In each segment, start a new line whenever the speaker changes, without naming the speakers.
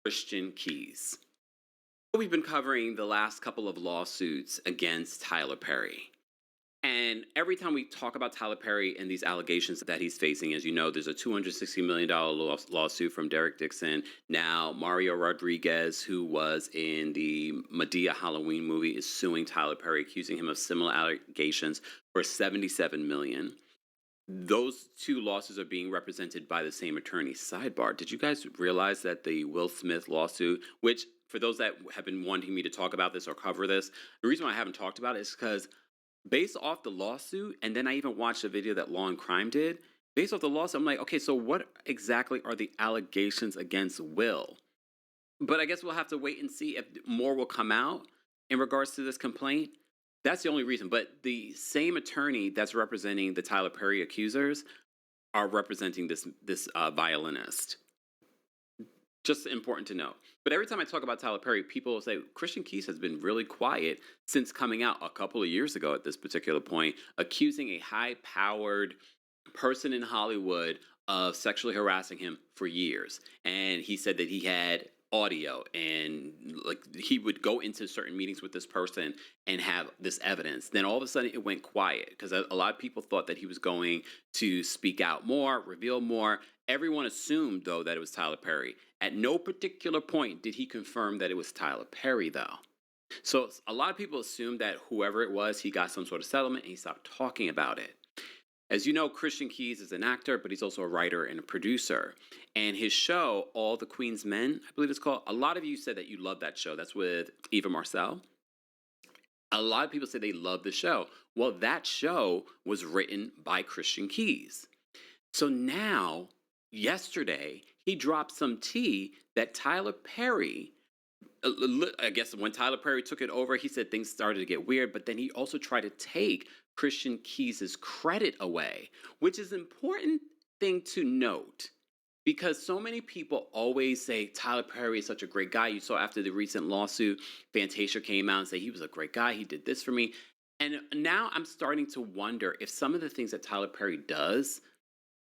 Christian Keys. We've been covering the last couple of lawsuits against Tyler Perry. And every time we talk about Tyler Perry and these allegations that he's facing, as you know, there's a $260 million lawsuit from Derek Dixon. Now, Mario Rodriguez, who was in the Madea Halloween movie, is suing Tyler Perry, accusing him of similar allegations for $77 million. Those two lawsuits are being represented by the same attorney. Sidebar, did you guys realize that the Will Smith lawsuit, which for those that have been wanting me to talk about this or cover this, the reason why I haven't talked about it is because based off the lawsuit, and then I even watched a video that Law and Crime did, based off the lawsuit, I'm like, okay, so what exactly are the allegations against Will? But I guess we'll have to wait and see if more will come out in regards to this complaint. That's the only reason. But the same attorney that's representing the Tyler Perry accusers are representing this violinist. Just important to know. But every time I talk about Tyler Perry, people will say Christian Keys has been really quiet since coming out a couple of years ago at this particular point, accusing a high-powered person in Hollywood of sexually harassing him for years. And he said that he had audio and like he would go into certain meetings with this person and have this evidence. Then all of a sudden it went quiet because a lot of people thought that he was going to speak out more, reveal more. Everyone assumed, though, that it was Tyler Perry. At no particular point did he confirm that it was Tyler Perry, though. So a lot of people assumed that whoever it was, he got some sort of settlement and he stopped talking about it. As you know, Christian Keys is an actor, but he's also a writer and a producer. And his show, All the Queen's Men, I believe it's called, a lot of you said that you love that show. That's with Eva Marcel. A lot of people say they love the show. Well, that show was written by Christian Keys. So now, yesterday, he dropped some tea that Tyler Perry, I guess when Tyler Perry took it over, he said things started to get weird, but then he also tried to take Christian Keys' credit away, which is an important thing to note because so many people always say Tyler Perry is such a great guy. You saw after the recent lawsuit, Fantasia came out and said he was a great guy. He did this for me. And now I'm starting to wonder if some of the things that Tyler Perry does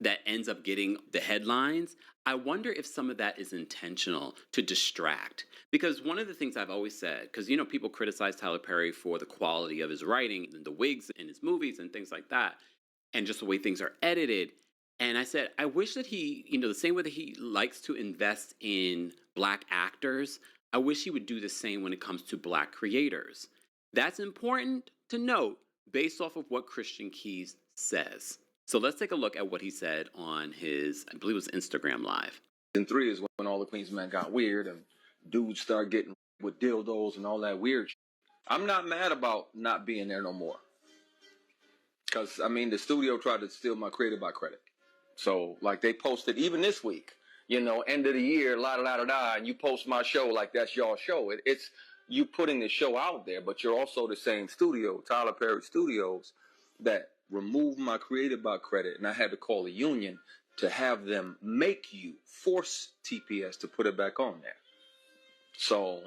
that ends up getting the headlines, I wonder if some of that is intentional to distract. Because one of the things I've always said, because, you know, people criticize Tyler Perry for the quality of his writing and the wigs in his movies and things like that, and just the way things are edited. And I said, I wish that he, you know, the same way that he likes to invest in Black actors, I wish he would do the same when it comes to Black creators. That's important to note based off of what Christian Keys says. So let's take a look at what he said on his, I believe it was Instagram Live.
Season 3 is when All the Queen's Men got weird and dudes start getting with dildos and all that weird shit. I'm not mad about not being there no more. Because, I mean, the studio tried to steal my Created by credit. So, like, they posted, even this week, you know, end of the year, la-da-da-da-da, and you post my show like that's your show. It's you putting the show out there, but you're also the same studio, Tyler Perry Studios, that removed my Created by credit, and I had to call a union to have them make you force TPS to put it back on there. So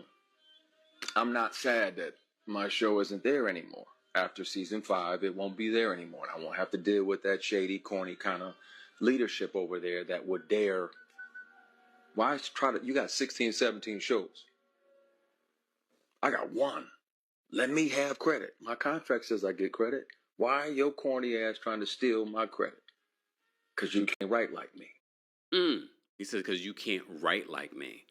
I'm not sad that my show isn't there anymore. After season 5, it won't be there anymore. And I won't have to deal with that shady, corny kind of leadership over there that would dare. Why try to? You got 16, 17 shows. I got one. Let me have credit. My contract says I get credit. Why your corny ass trying to steal my credit? Because you can't write like me.
He says, because you can't write like me.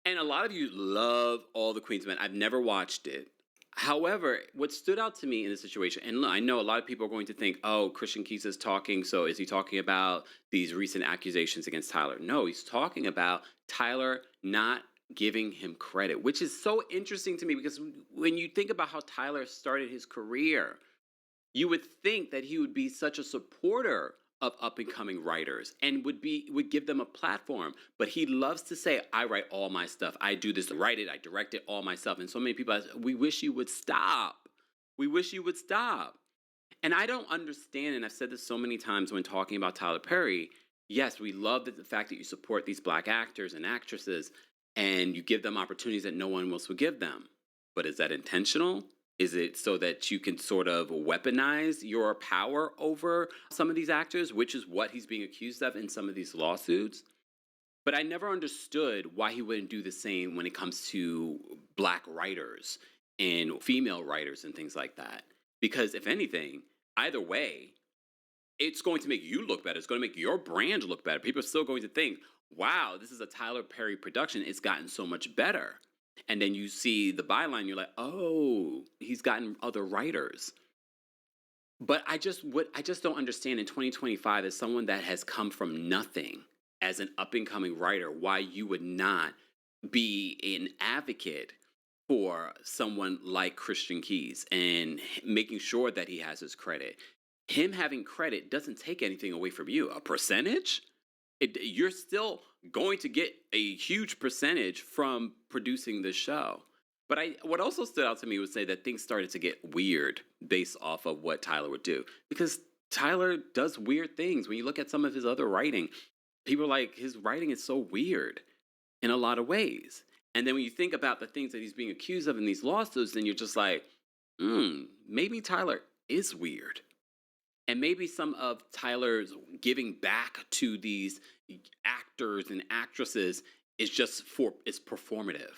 And a lot of you love All the Queen's Men. I've never watched it. However, what stood out to me in this situation, and I know a lot of people are going to think, oh, Christian Keys is talking, so is he talking about these recent accusations against Tyler? No, he's talking about Tyler not giving him credit, which is so interesting to me because when you think about how Tyler started his career, you would think that he would be such a supporter of up-and-coming writers and would give them a platform. But he loves to say, I write all my stuff. I do this, write it, I direct it all myself. And so many people, we wish you would stop. We wish you would stop. And I don't understand, and I've said this so many times when talking about Tyler Perry, yes, we love the fact that you support these Black actors and actresses and you give them opportunities that no one else would give them. But is that intentional? Is it so that you can sort of weaponize your power over some of these actors, which is what he's being accused of in some of these lawsuits? But I never understood why he wouldn't do the same when it comes to black writers and female writers and things like that. Because if anything, either way, it's going to make you look better. It's going to make your brand look better. People are still going to think, wow, this is a Tyler Perry production. It's gotten so much better. And then you see the byline, you're like, oh, he's gotten other writers. But I just don't understand in 2025 as someone that has come from nothing as an up and coming writer, why you would not be an advocate for someone like Christian Keys and making sure that he has his credit. Him having credit doesn't take anything away from you. A percentage? You're still going to get a huge percentage from producing the show. But what also stood out to me was say that things started to get weird based off of what Tyler would do. Because Tyler does weird things. When you look at some of his other writing, people are like, his writing is so weird in a lot of ways. And then when you think about the things that he's being accused of in these lawsuits, then you're just like, maybe Tyler is weird. And maybe some of Tyler's giving back to these actors and actresses is just it's performative.